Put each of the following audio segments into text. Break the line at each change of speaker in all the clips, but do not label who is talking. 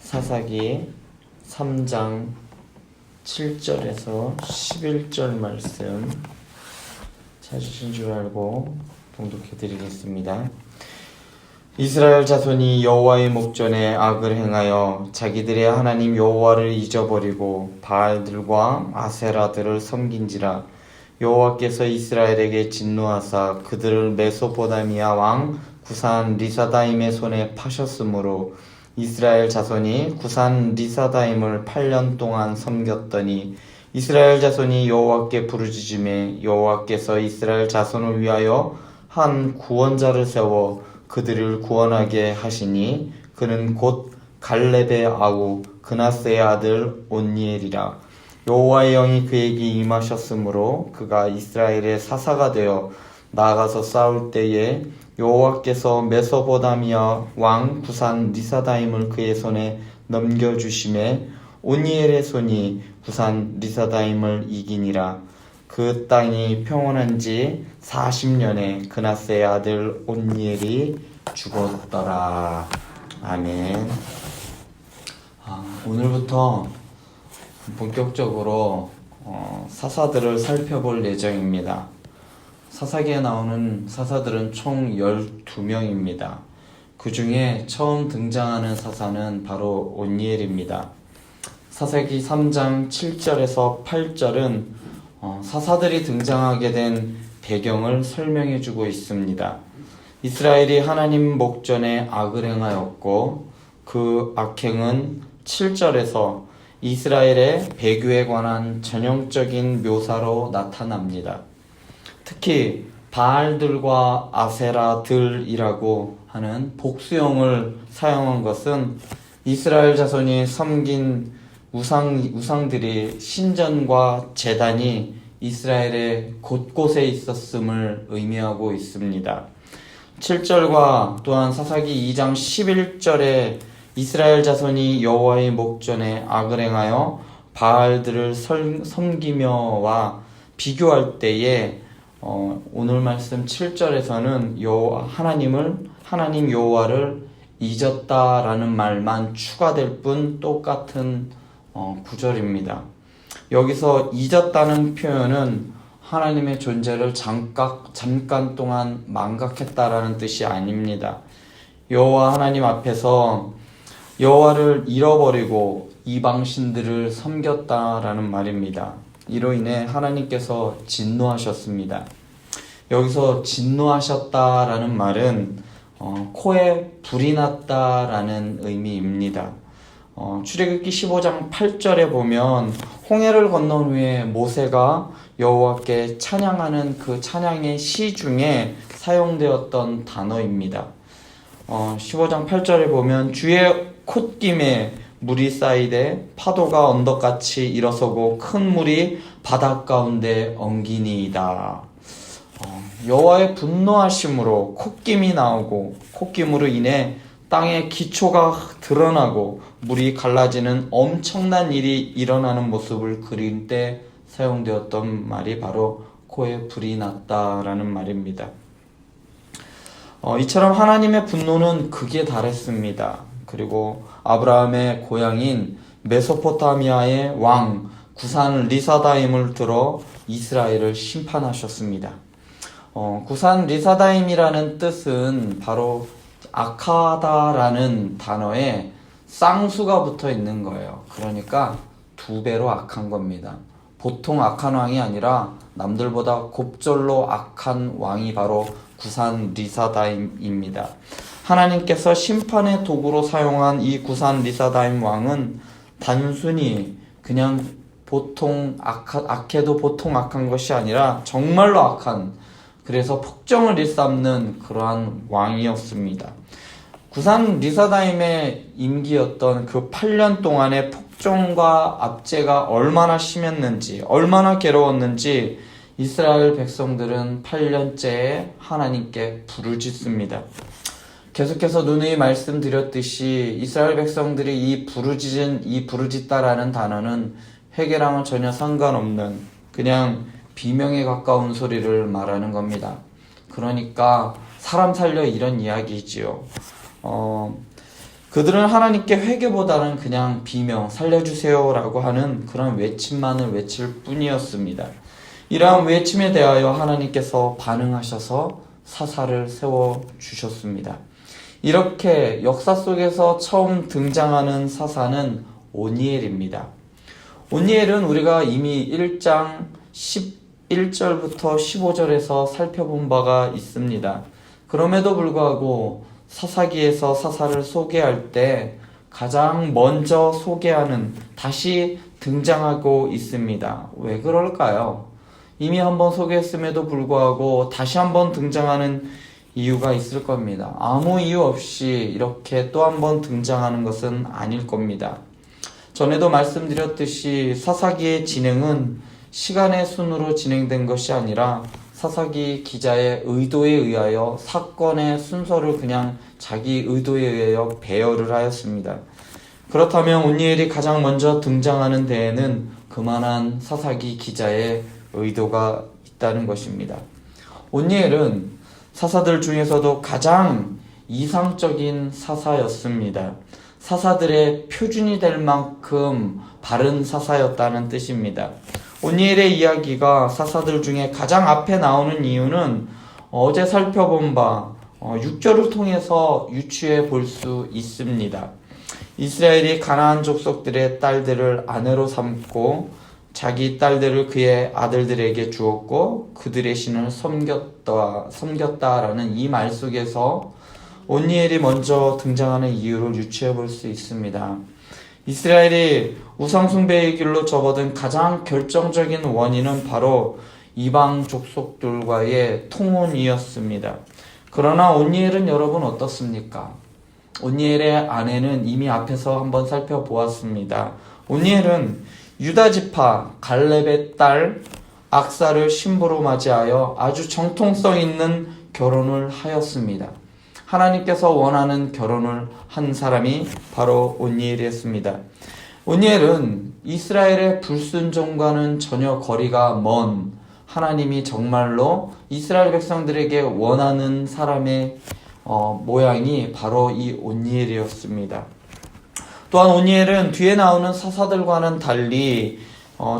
사사기 3장 7절에서 11절 말씀 찾으신 줄 알고 봉독해 드리겠습니다. 이스라엘 자손이 여호와의 목전에 악을 행하여 자기들의 하나님 여호와를 잊어버리고 바알들과 아세라들을 섬긴지라. 여호와께서 이스라엘에게 진노하사 그들을 메소포다미아 왕 구산 리사다임의 손에 파셨으므로 이스라엘 자손이 구산 리사다임을 8년 동안 섬겼더니 이스라엘 자손이 여호와께 부르짖음에 여호와께서 이스라엘 자손을 위하여 한 구원자를 세워 그들을 구원하게 하시니 그는 곧 갈렙의 아우 그나스의 아들 온니엘이라. 여호와의 영이 그에게 임하셨으므로 그가 이스라엘의 사사가 되어 나아가서 싸울 때에 여호와께서 메소포다미아 왕 구산 리사다임을 그의 손에 넘겨주심에 온니엘의 손이 구산 리사다임을 이기니라. 그 땅이 평온한 지 40년에 그나스의 아들 온니엘이 죽었더라. 아멘. 오늘부터 본격적으로 사사들을 살펴볼 예정입니다. 사사기에 나오는 사사들은 총 12명입니다. 그 중에 처음 등장하는 사사는 바로 온니엘입니다. 사사기 3장 7절에서 8절은 사사들이 등장하게 된 배경을 설명해 주고 있습니다. 이스라엘이 하나님 목전에 악을 행하였고 그 악행은 7절에서 이스라엘의 배교에 관한 전형적인 묘사로 나타납니다. 특히 바알들과 아세라들이라고 하는 복수형을 사용한 것은 이스라엘 자손이 섬긴 우상들이 신전과 제단이 이스라엘의 곳곳에 있었음을 의미하고 있습니다. 7절과 또한 사사기 2장 11절에 이스라엘 자손이 여호와의 목전에 악을 행하여 바알들을 섬기며와 비교할 때에 오늘 말씀 7절에서는 하나님 여호와를 잊었다라는 말만 추가될 뿐 똑같은 구절입니다. 여기서 잊었다는 표현은 하나님의 존재를 잠깐 동안 망각했다라는 뜻이 아닙니다. 여호와 하나님 앞에서 여호와를 잃어버리고 이방신들을 섬겼다라는 말입니다. 이로 인해 하나님께서 진노하셨습니다. 여기서 진노하셨다라는 말은 코에 불이 났다라는 의미입니다. 출애굽기 15장 8절에 보면 홍해를 건넌 후에 모세가 여호와께 찬양하는 그 찬양의 시 중에 사용되었던 단어입니다. 15장 8절에 보면 주의 콧김에 물이 쌓이되 파도가 언덕같이 일어서고 큰 물이 바닷 가운데 엉기니이다. 여호와의 분노하심으로 콧김이 나오고 콧김으로 인해 땅의 기초가 드러나고 물이 갈라지는 엄청난 일이 일어나는 모습을 그릴 때 사용되었던 말이 바로 코에 불이 났다라는 말입니다. 이처럼 하나님의 분노는 극에 달했습니다. 그리고 아브라함의 고향인 메소포타미아의 왕 구산 리사다임을 들어 이스라엘을 심판하셨습니다. 구산 리사다임이라는 뜻은 바로 악하다라는 단어에 쌍수가 붙어 있는 거예요. 그러니까 2배로 악한 겁니다. 보통 악한 왕이 아니라 남들보다 곱절로 악한 왕이 바로 구산 리사다임입니다. 하나님께서 심판의 도구로 사용한 이 구산 리사다임 왕은 단순히 그냥 악해도 보통 악한 것이 아니라 정말로 악한, 그래서 폭정을 일삼는 그러한 왕이었습니다. 구산 리사다임의 임기였던 그 8년 동안의 폭정과 압제가 얼마나 심했는지, 얼마나 괴로웠는지 이스라엘 백성들은 8년째에 하나님께 부르짖습니다. 계속해서 누누이 말씀드렸듯이 이스라엘 백성들이 이 부르짖다라는 단어는 회개랑은 전혀 상관없는 그냥 비명에 가까운 소리를 말하는 겁니다. 그러니까 사람 살려 이런 이야기지요. 그들은 하나님께 회개보다는 그냥 비명 살려주세요라고 하는 그런 외침만을 외칠 뿐이었습니다. 이러한 외침에 대하여 하나님께서 반응하셔서 사사를 세워주셨습니다. 이렇게 역사 속에서 처음 등장하는 사사는 오니엘입니다. 오니엘은 우리가 이미 1장 11절부터 15절에서 살펴본 바가 있습니다. 그럼에도 불구하고 사사기에서 사사를 소개할 때 가장 먼저 소개하는, 다시 등장하고 있습니다. 왜 그럴까요? 이미 한번 소개했음에도 불구하고 다시 한번 등장하는 이유가 있을 겁니다. 아무 이유 없이 이렇게 또 한번 등장하는 것은 아닐 겁니다. 전에도 말씀드렸듯이 사사기의 진행은 시간의 순으로 진행된 것이 아니라 사사기 기자의 의도에 의하여 사건의 순서를 그냥 자기 의도에 의하여 배열을 하였습니다. 그렇다면 오니엘이 가장 먼저 등장하는 데에는 그만한 사사기 기자의 의도가 있다는 것입니다. 오니엘은 사사들 중에서도 가장 이상적인 사사였습니다. 사사들의 표준이 될 만큼 바른 사사였다는 뜻입니다. 오니엘의 이야기가 사사들 중에 가장 앞에 나오는 이유는 어제 살펴본 바 6절을 통해서 유추해 볼 수 있습니다. 이스라엘이 가나안 족속들의 딸들을 아내로 삼고 자기 딸들을 그의 아들들에게 주었고 그들의 신을 섬겼다라는 이 말 속에서 오니엘이 먼저 등장하는 이유를 유추해 볼 수 있습니다. 이스라엘이 우상숭배의 길로 접어든 가장 결정적인 원인은 바로 이방 족속들과의 통혼이었습니다. 그러나 오니엘은 여러분 어떻습니까? 오니엘의 아내는 이미 앞에서 한번 살펴보았습니다. 오니엘은 유다 지파 갈렙의 딸 악사를 신부로 맞이하여 아주 정통성 있는 결혼을 하였습니다. 하나님께서 원하는 결혼을 한 사람이 바로 오니엘이었습니다. 오니엘은 이스라엘의 불순종과는 전혀 거리가 먼, 하나님이 정말로 이스라엘 백성들에게 원하는 사람의 모양이 바로 이 오니엘이었습니다. 또한 오니엘은 뒤에 나오는 사사들과는 달리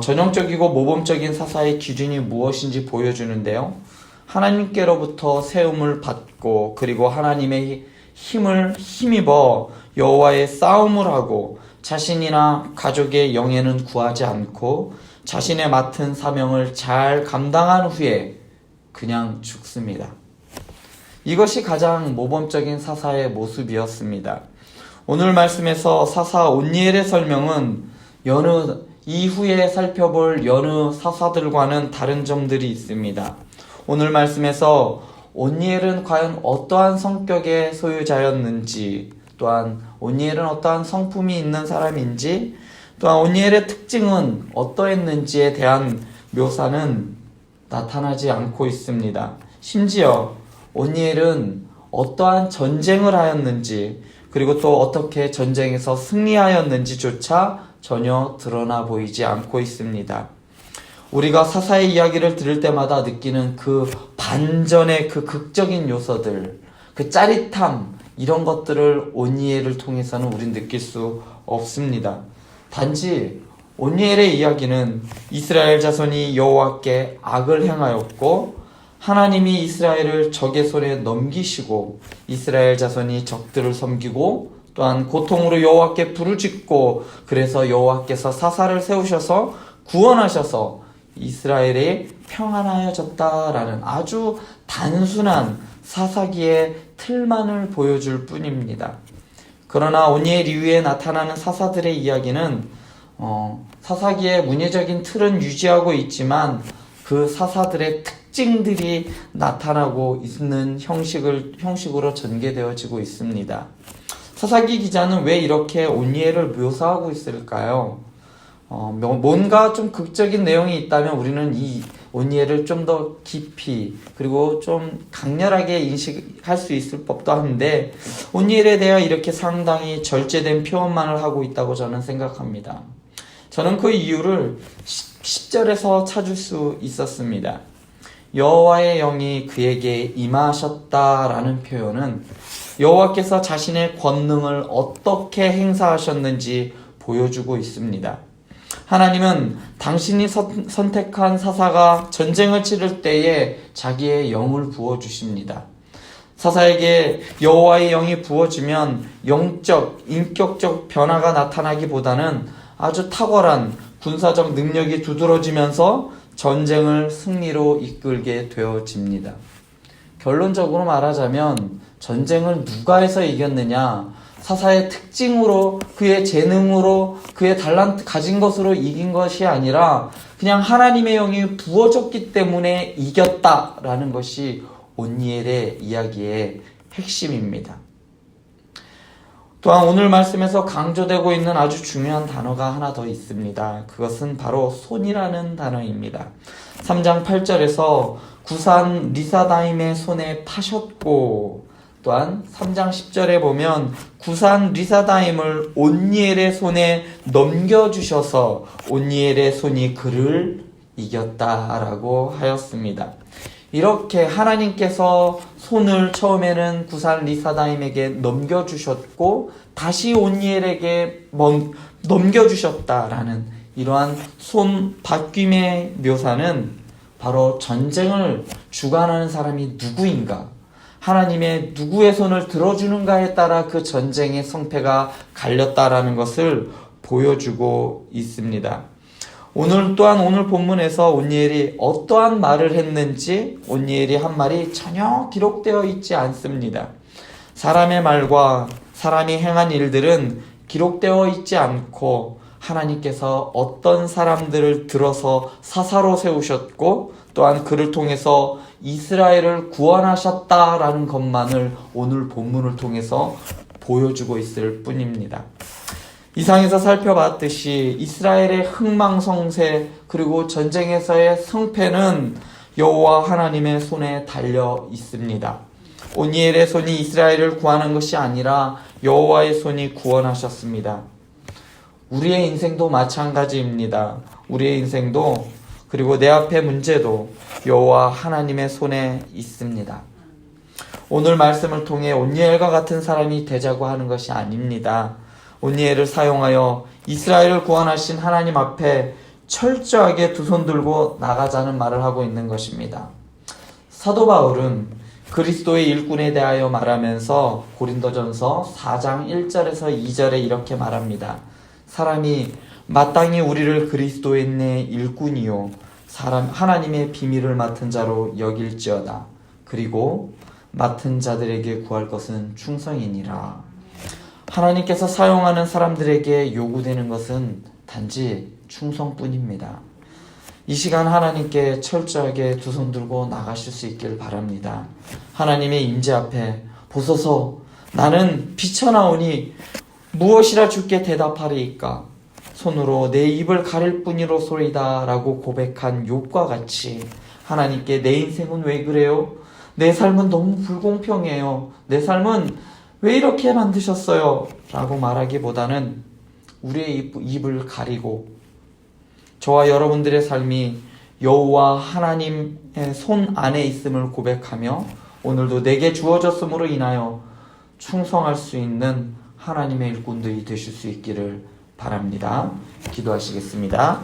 전형적이고 모범적인 사사의 기준이 무엇인지 보여주는데요. 하나님께로부터 세움을 받고 그리고 하나님의 힘을 힘입어 여호와의 싸움을 하고 자신이나 가족의 영예는 구하지 않고 자신의 맡은 사명을 잘 감당한 후에 그냥 죽습니다. 이것이 가장 모범적인 사사의 모습이었습니다. 오늘 말씀에서 사사 온니엘의 설명은 이후에 살펴볼 여느 사사들과는 다른 점들이 있습니다. 오늘 말씀에서 온니엘은 과연 어떠한 성격의 소유자였는지, 또한 온니엘은 어떠한 성품이 있는 사람인지, 또한 온니엘의 특징은 어떠했는지에 대한 묘사는 나타나지 않고 있습니다. 심지어 온니엘은 어떠한 전쟁을 하였는지, 그리고 또 어떻게 전쟁에서 승리하였는지조차 전혀 드러나 보이지 않고 있습니다. 우리가 사사의 이야기를 들을 때마다 느끼는 그 반전의 그 극적인 요소들, 그 짜릿함, 이런 것들을 온니엘을 통해서는 우린 느낄 수 없습니다. 단지 온니엘의 이야기는 이스라엘 자손이 여호와께 악을 행하였고 하나님이 이스라엘을 적의 손에 넘기시고 이스라엘 자손이 적들을 섬기고 또한 고통으로 여호와께 부르짖고 그래서 여호와께서 사사를 세우셔서 구원하셔서 이스라엘이 평안하여졌다라는 아주 단순한 사사기의 틀만을 보여줄 뿐입니다. 그러나 온니엘 이후에 나타나는 사사들의 이야기는 사사기의 문예적인 틀은 유지하고 있지만 그 사사들의 특징들이 나타나고 있는 형식으로 전개되어지고 있습니다. 사사기 기자는 왜 이렇게 온니엘을 묘사하고 있을까요? 뭔가 좀 극적인 내용이 있다면 우리는 이 온니엘을 좀 더 깊이 그리고 좀 강렬하게 인식할 수 있을 법도 한데 온니엘에 대해 이렇게 상당히 절제된 표현만을 하고 있다고 저는 생각합니다. 저는 그 이유를 10절에서 찾을 수 있었습니다. 여호와의 영이 그에게 임하셨다라는 표현은 여호와께서 자신의 권능을 어떻게 행사하셨는지 보여주고 있습니다. 하나님은 당신이 선택한 사사가 전쟁을 치를 때에 자기의 영을 부어주십니다. 사사에게 여호와의 영이 부어지면 영적, 인격적 변화가 나타나기보다는 아주 탁월한 군사적 능력이 두드러지면서 전쟁을 승리로 이끌게 되어집니다. 결론적으로 말하자면 전쟁을 누가 해서 이겼느냐? 사사의 특징으로, 그의 재능으로, 그의 달란트 가진 것으로 이긴 것이 아니라 그냥 하나님의 영이 부어졌기 때문에 이겼다라는 것이 온니엘의 이야기의 핵심입니다. 또한 오늘 말씀에서 강조되고 있는 아주 중요한 단어가 하나 더 있습니다. 그것은 바로 손이라는 단어입니다. 3장 8절에서 구산 리사다임의 손에 파셨고, 또한 3장 10절에 보면 구산 리사다임을 온니엘의 손에 넘겨주셔서 온니엘의 손이 그를 이겼다라고 하였습니다. 이렇게 하나님께서 손을 처음에는 구산 리사다임에게 넘겨주셨고 다시 온니엘에게 넘겨주셨다라는 이러한 손 바뀜의 묘사는 바로 전쟁을 주관하는 사람이 누구인가, 하나님의 누구의 손을 들어주는가에 따라 그 전쟁의 성패가 갈렸다라는 것을 보여주고 있습니다. 오늘 또한 오늘 본문에서 온니엘이 어떠한 말을 했는지 온니엘이 한 말이 전혀 기록되어 있지 않습니다. 사람의 말과 사람이 행한 일들은 기록되어 있지 않고 하나님께서 어떤 사람들을 들어서 사사로 세우셨고 또한 그를 통해서 이스라엘을 구원하셨다라는 것만을 오늘 본문을 통해서 보여주고 있을 뿐입니다. 이상에서 살펴봤듯이 이스라엘의 흥망성쇠 그리고 전쟁에서의 승패는 여호와 하나님의 손에 달려 있습니다. 온니엘의 손이 이스라엘을 구하는 것이 아니라 여호와의 손이 구원하셨습니다. 우리의 인생도 마찬가지입니다. 우리의 인생도 그리고 내 앞의 문제도 여호와 하나님의 손에 있습니다. 오늘 말씀을 통해 온니엘과 같은 사람이 되자고 하는 것이 아닙니다. 온니엘을 사용하여 이스라엘을 구원하신 하나님 앞에 철저하게 두 손 들고 나가자는 말을 하고 있는 것입니다. 사도 바울은 그리스도의 일꾼에 대하여 말하면서 고린도전서 4장 1절에서 2절에 이렇게 말합니다. 사람이 마땅히 우리를 그리스도의 내 일꾼이요 하나님의 비밀을 맡은 자로 여길지어다. 그리고 맡은 자들에게 구할 것은 충성이니라. 하나님께서 사용하는 사람들에게 요구되는 것은 단지 충성뿐입니다. 이 시간 하나님께 철저하게 두 손 들고 나가실 수 있길 바랍니다. 하나님의 임재 앞에 보소서 나는 비쳐나오니 무엇이라 주께 대답하리이까? 손으로 내 입을 가릴 뿐이로소이다 라고 고백한 욥과 같이 하나님께 내 인생은 왜 그래요? 내 삶은 너무 불공평해요. 내 삶은 왜 이렇게 만드셨어요? 라고 말하기보다는 우리의 입을 가리고 저와 여러분들의 삶이 여호와 하나님의 손 안에 있음을 고백하며 오늘도 내게 주어졌음으로 인하여 충성할 수 있는 하나님의 일꾼들이 되실 수 있기를 바랍니다. 기도하시겠습니다.